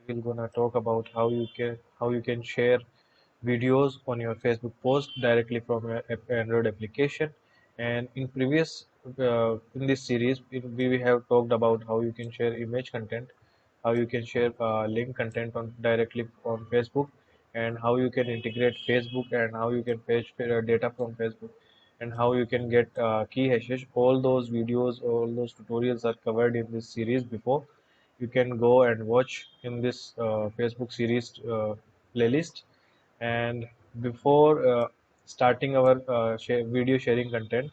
we're gonna talk about how you can share videos on your Facebook post directly from your Android application. And in this series, we have talked about how you can share image content, how you can share link content on directly on Facebook, and how you can integrate Facebook, and how you can fetch data from Facebook, and how you can get key hashes. All those videos, all those tutorials are covered in this series before. You can go and watch in this Facebook series playlist. And before starting our video sharing content,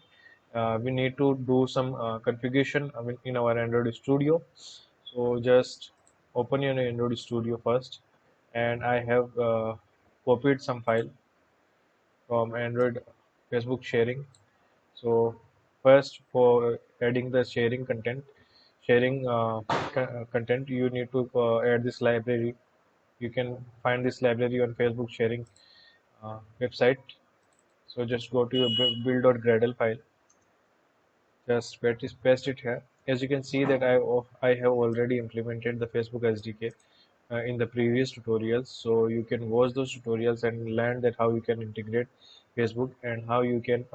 we need to do some configuration, I mean, in our Android Studio. So just open your Android Studio first, and I have copied some file from Android Facebook sharing. So first, for adding the sharing content, you need to add this library. You can find this library on Facebook sharing website. So just go to your build.gradle file, just paste it here. As you can see that I have already implemented the Facebook SDK in the previous tutorials. So you can watch those tutorials and learn that how you can integrate Facebook, and how you can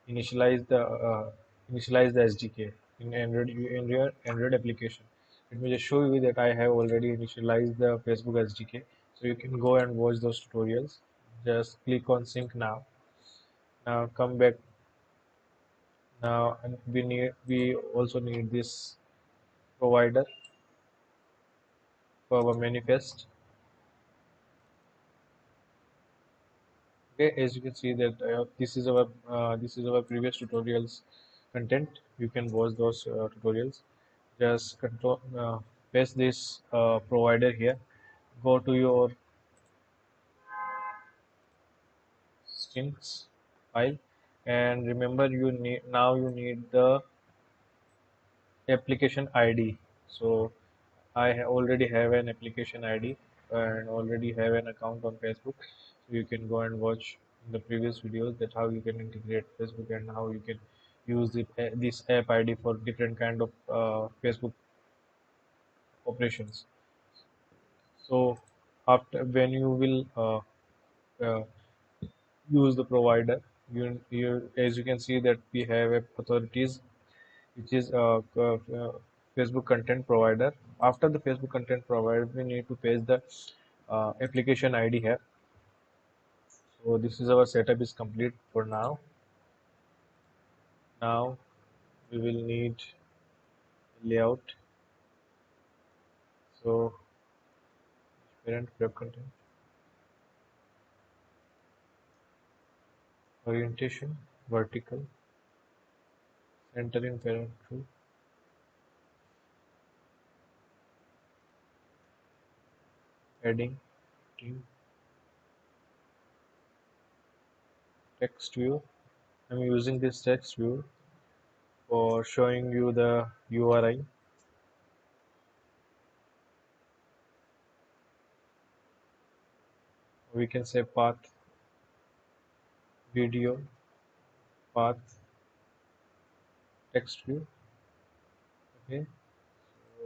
initialize the uh, initialize the SDK in your Android application. Let me just show you that I have already initialized the Facebook SDK. So you can go and watch those tutorials. Just click on sync now. Now come back now, and we also need this provider for our manifest. Okay, as you can see that this is our previous tutorials content. You can watch those tutorials. Just control paste this provider here. Go to your stinks file, and remember, you need the application ID. So already have an application ID and already have an account on Facebook. So you can go and watch the previous videos that how you can integrate Facebook, and how you can use this app ID for different kind of Facebook operations. So after when you will uh, use the provider, you as you can see that we have a authorities, which is Facebook content provider. After the Facebook content provider, we need to paste the application ID here. So this is our setup is complete for now. Now we will need layout. So parent web content, orientation, vertical, center in parent true, heading, team, text view. I'm using this text view for showing you the URI. We can say path, video, path, text view. Okay. So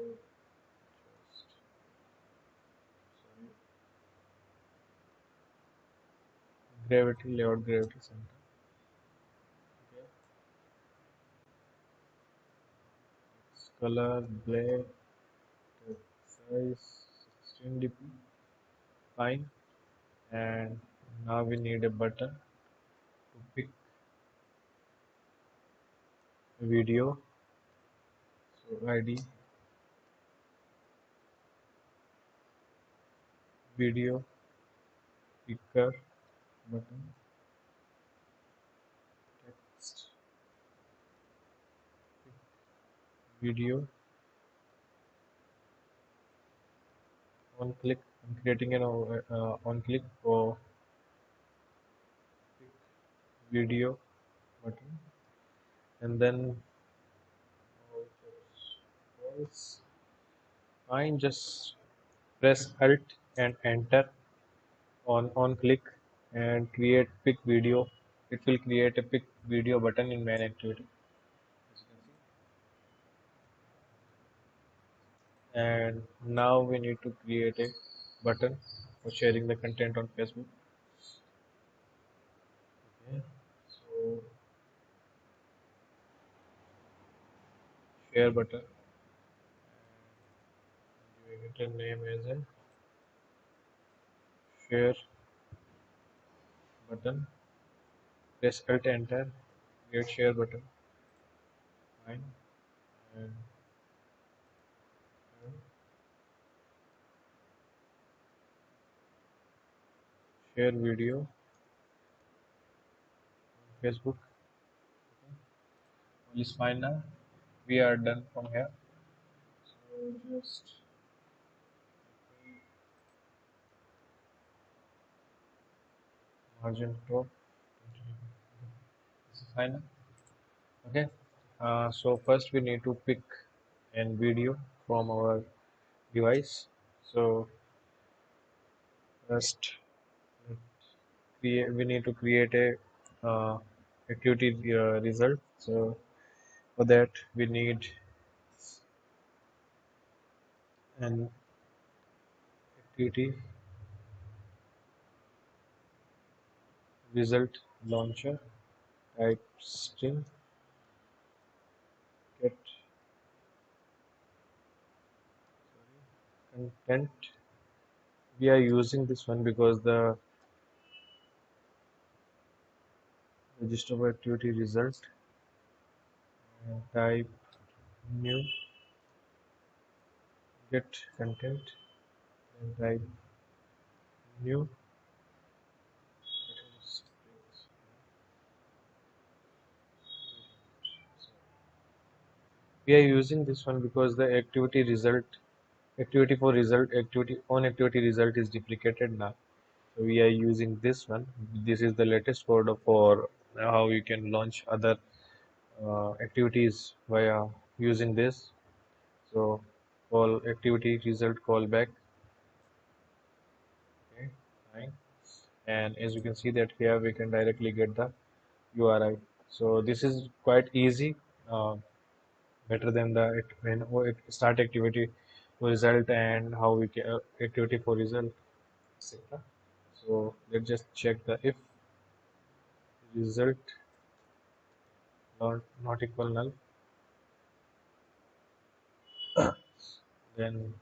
just sorry, gravity layout, gravity center. Okay. Color black, size 16 dp, fine. And now we need a button to pick a video. So ID, video, picker, button, text, video, on click. I'm creating an on click for pick video button, and then fine. Just press Alt and Enter on click and create pick video. It will create a pick video button in main activity. As you can see. And now we need to create a button for sharing the content on Facebook. Okay. So share button, giving it a name as a share button. Press Alt Enter, create share button. Fine. And share video on Facebook. All is fine now. We are done from here. So just margin top. This is fine now. Okay. So first we need to pick an video from our device. So first we need to create a activity result. So for that we need an activity result launcher. Type string get content. We are using this one because the register of activity result, and type new get content, and type new. We are using this one because the activity result, activity for result, activity on activity result is duplicated now. So we are using this one. This is the latest code for how you can launch other activities via using this. So call activity result callback. Okay, fine. And as you can see that here we can directly get the URI. So this is quite easy, uh, better than the when start activity for result and how we can activity for result, etc. So let's just check the if result not equal null, then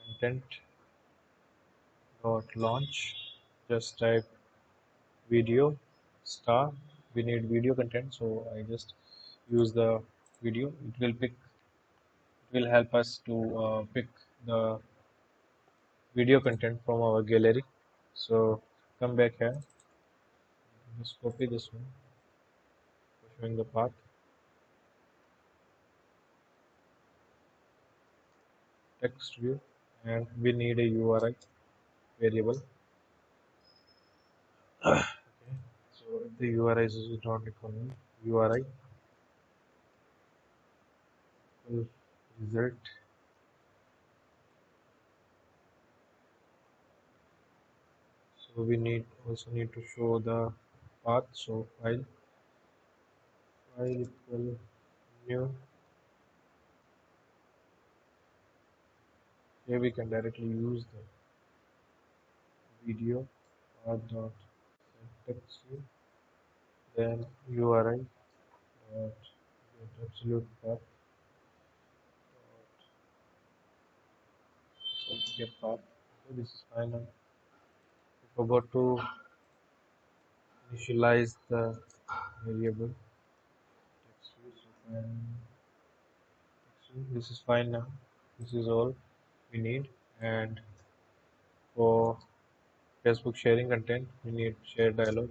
content dot launch. Just type video star. We need video content, so I just use the video. It will help us to pick the video content from our gallery. So come back here, just copy this one, showing the path, text view, and we need a URI variable. Okay. So if the URI is not equal to URI will result. So we need also need to show the path. So file equal new. Here we can directly use the video path dot text view, then URI dot get absolute path dot get path. So this is fine. I forgot to initialize the variable text view. So this is fine now. This is all we need. And for Facebook sharing content, we need share dialog,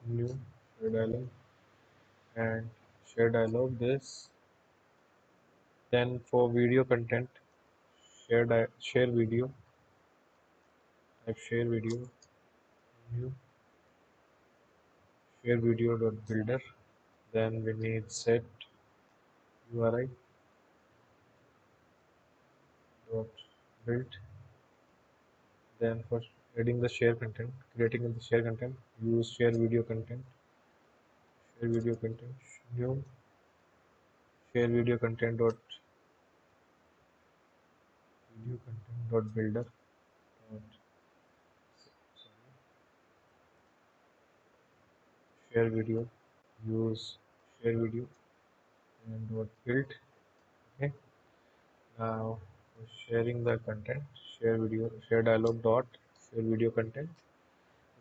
new, share dialog, and share dialog this. Then for video content, share video, type share video, new, share video dot builder. Then we need set URI dot build. Then for adding the share content, creating the share content, use share video content, new, share video content dot video content dot builder dot sorry, share video, use share video and dot build. Okay, now for sharing the content, share video, share dialog dot share video content.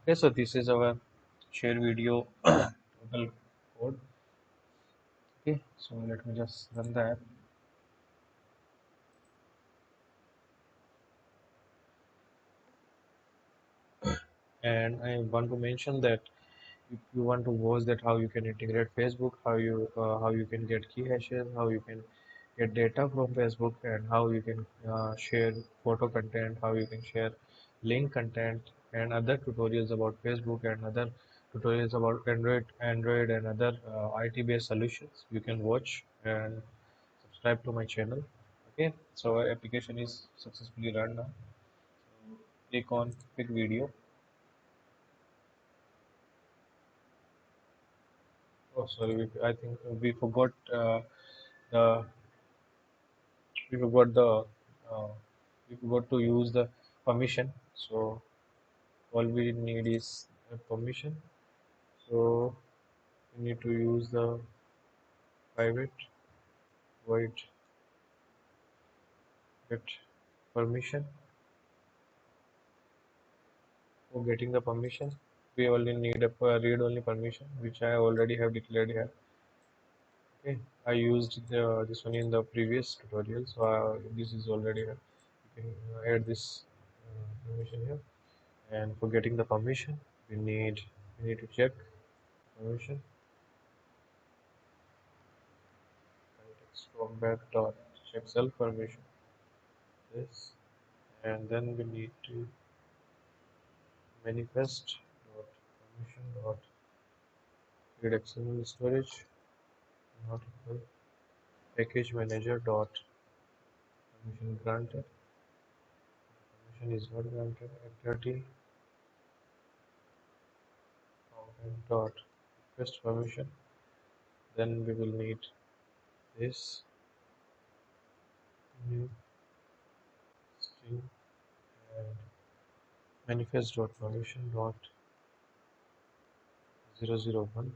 Okay, so this is our share video total code. Okay, so let me just run that. And I want to mention that if you want to watch that how you can integrate Facebook, how you can get key hashes, how you can get data from Facebook, and how you can share photo content, how you can share link content, and other tutorials about Facebook and other tutorials about Android and other IT-based solutions. You can watch and subscribe to my channel. Okay, so our application is successfully run now. So click on quick video. Oh, sorry, I think the we forgot the uh, we forgot to use the permission. So all we need is a permission. So we need to use the private void get permission. For getting the permission, we only need a read only permission, which I already have declared here. Okay, I used this one in the previous tutorial, so this is already here. You can add this permission here. And for getting the permission, we need to check permission context combat dot check self permission this, and then we need to manifest dot permission dot read external storage not equal package manager dot permission granted. Permission is not granted. Entity content dot request permission. Then we will need this new string and manifest dot permission dot 001.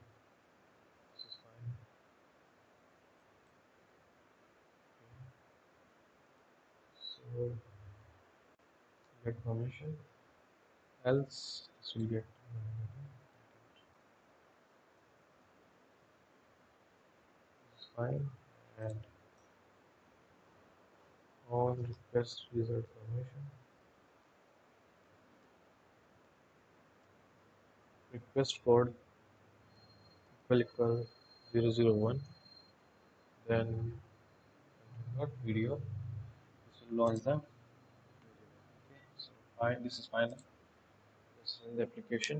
This is fine. So get permission, else this will get this is fine. And on request result permission, request code equal 001. Then not video. This will launch the. Okay, so fine. This is fine. Let's run the application.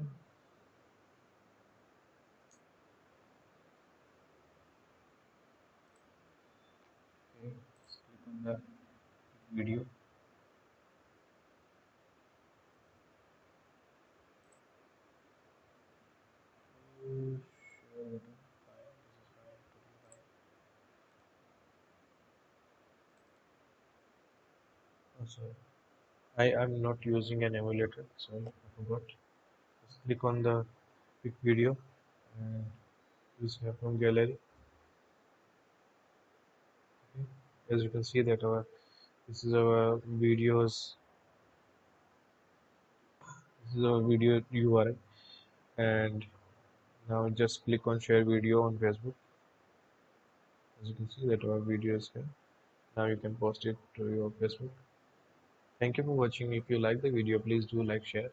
Okay, let's click on the video. Share button. Fine. This is fine. Totally fine. Oh, sorry. I am not using an emulator. Sorry, I forgot. Just click on the quick video and use here from gallery. Okay. As you can see that this is our videos. This is our video URL, and now just click on share video on Facebook. As you can see that our video is here. Now you can post it to your Facebook. Thank you for watching. If you like the video, please do like, share.